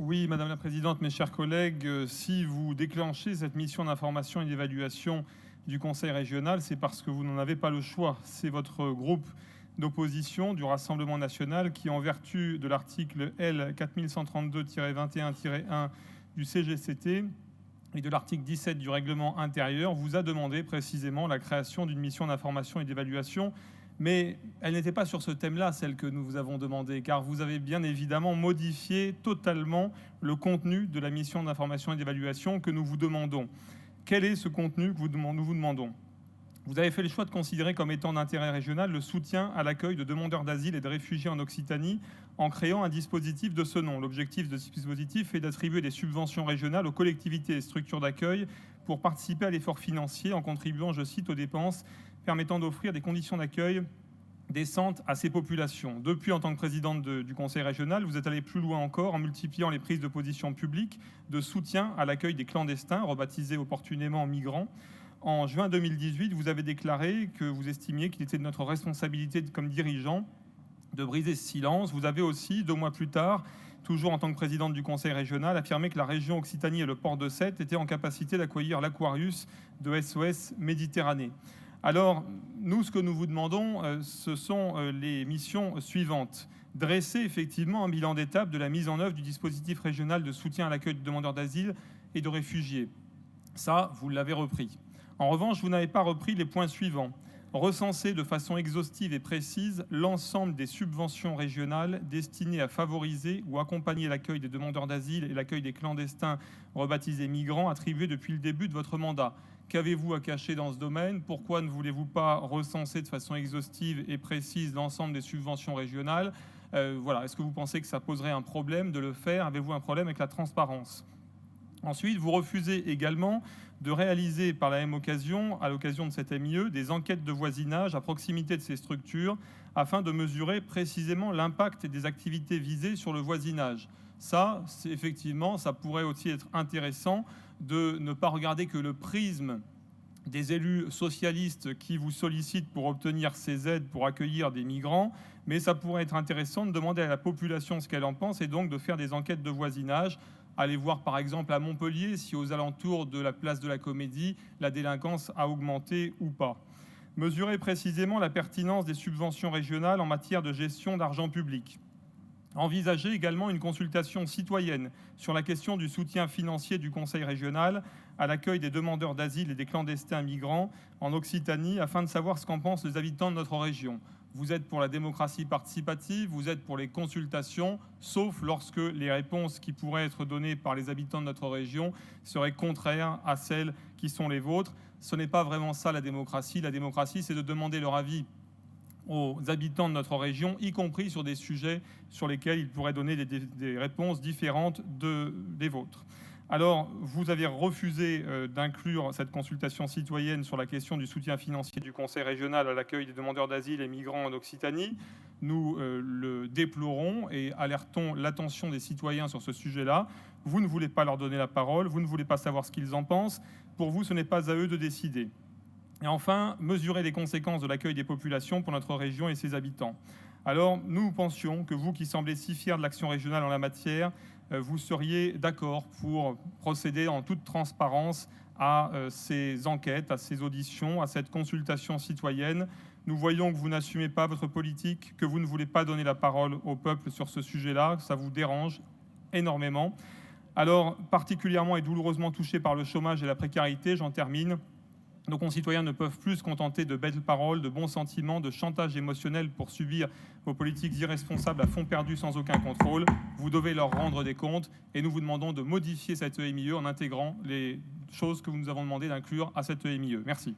Oui, Madame la Présidente, mes chers collègues, si vous déclenchez cette mission d'information et d'évaluation du Conseil régional, c'est parce que vous n'en avez pas le choix. C'est votre groupe d'opposition du Rassemblement national qui, en vertu de l'article L 4132-21-1 du CGCT et de l'article 17 du règlement intérieur, vous a demandé précisément la création d'une mission d'information et d'évaluation. Mais elle n'était pas sur ce thème-là, celle que nous vous avons demandé, car vous avez bien évidemment modifié totalement le contenu de la mission d'information et d'évaluation que nous vous demandons. Quel est ce contenu que nous vous demandons ? Vous avez fait le choix de considérer comme étant d'intérêt régional le soutien à l'accueil de demandeurs d'asile et de réfugiés en Occitanie en créant un dispositif de ce nom. L'objectif de ce dispositif est d'attribuer des subventions régionales aux collectivités et structures d'accueil pour participer à l'effort financier en contribuant, je cite, aux dépenses permettant d'offrir des conditions d'accueil décentes à ces populations. Depuis, en tant que présidente du Conseil régional, vous êtes allé plus loin encore en multipliant les prises de position publiques de soutien à l'accueil des clandestins, rebaptisés opportunément migrants. En juin 2018, vous avez déclaré que vous estimiez qu'il était de notre responsabilité comme dirigeants de briser ce silence. Vous avez aussi, 2 mois plus tard, toujours en tant que présidente du Conseil régional, affirmé que la région Occitanie et le port de Sète étaient en capacité d'accueillir l'Aquarius de SOS Méditerranée. Alors, nous, ce que nous vous demandons, ce sont les missions suivantes. Dresser effectivement un bilan d'étape de la mise en œuvre du dispositif régional de soutien à l'accueil de demandeurs d'asile et de réfugiés. Ça, vous l'avez repris. En revanche, vous n'avez pas repris les points suivants. Recenser de façon exhaustive et précise l'ensemble des subventions régionales destinées à favoriser ou accompagner l'accueil des demandeurs d'asile et l'accueil des clandestins rebaptisés migrants attribués depuis le début de votre mandat. Qu'avez-vous à cacher dans ce domaine ? Pourquoi ne voulez-vous pas recenser de façon exhaustive et précise l'ensemble des subventions régionales ? Est-ce que vous pensez que ça poserait un problème de le faire ? Avez-vous un problème avec la transparence ? Ensuite, vous refusez également de réaliser par la même occasion, à l'occasion de cette MIE, des enquêtes de voisinage à proximité de ces structures afin de mesurer précisément l'impact des activités visées sur le voisinage. Ça, effectivement, ça pourrait aussi être intéressant de ne pas regarder que le prisme des élus socialistes qui vous sollicitent pour obtenir ces aides pour accueillir des migrants, mais ça pourrait être intéressant de demander à la population ce qu'elle en pense et donc de faire des enquêtes de voisinage. Allez voir par exemple à Montpellier si aux alentours de la place de la Comédie, la délinquance a augmenté ou pas. Mesurer précisément la pertinence des subventions régionales en matière de gestion d'argent public. Envisager également une consultation citoyenne sur la question du soutien financier du Conseil régional à l'accueil des demandeurs d'asile et des clandestins migrants en Occitanie afin de savoir ce qu'en pensent les habitants de notre région. Vous êtes pour la démocratie participative, vous êtes pour les consultations, sauf lorsque les réponses qui pourraient être données par les habitants de notre région seraient contraires à celles qui sont les vôtres. Ce n'est pas vraiment ça la démocratie. La démocratie, c'est de demander leur avis aux habitants de notre région, y compris sur des sujets sur lesquels ils pourraient donner des réponses différentes des vôtres. Alors, vous avez refusé d'inclure cette consultation citoyenne sur la question du soutien financier du Conseil régional à l'accueil des demandeurs d'asile et migrants en Occitanie. Nous le déplorons et alertons l'attention des citoyens sur ce sujet-là. Vous ne voulez pas leur donner la parole, vous ne voulez pas savoir ce qu'ils en pensent. Pour vous, ce n'est pas à eux de décider. Et enfin, mesurer les conséquences de l'accueil des populations pour notre région et ses habitants. Alors, nous pensions que vous, qui semblez si fiers de l'action régionale en la matière, vous seriez d'accord pour procéder en toute transparence à ces enquêtes, à ces auditions, à cette consultation citoyenne. Nous voyons que vous n'assumez pas votre politique, que vous ne voulez pas donner la parole au peuple sur ce sujet-là, que ça vous dérange énormément. Alors, particulièrement et douloureusement touchés par le chômage et la précarité, j'en termine. Nos concitoyens ne peuvent plus se contenter de belles paroles, de bons sentiments, de chantage émotionnel pour subir vos politiques irresponsables à fond perdu sans aucun contrôle. Vous devez leur rendre des comptes et nous vous demandons de modifier cette EMIE en intégrant les choses que nous avons demandé d'inclure à cette EMIE. Merci.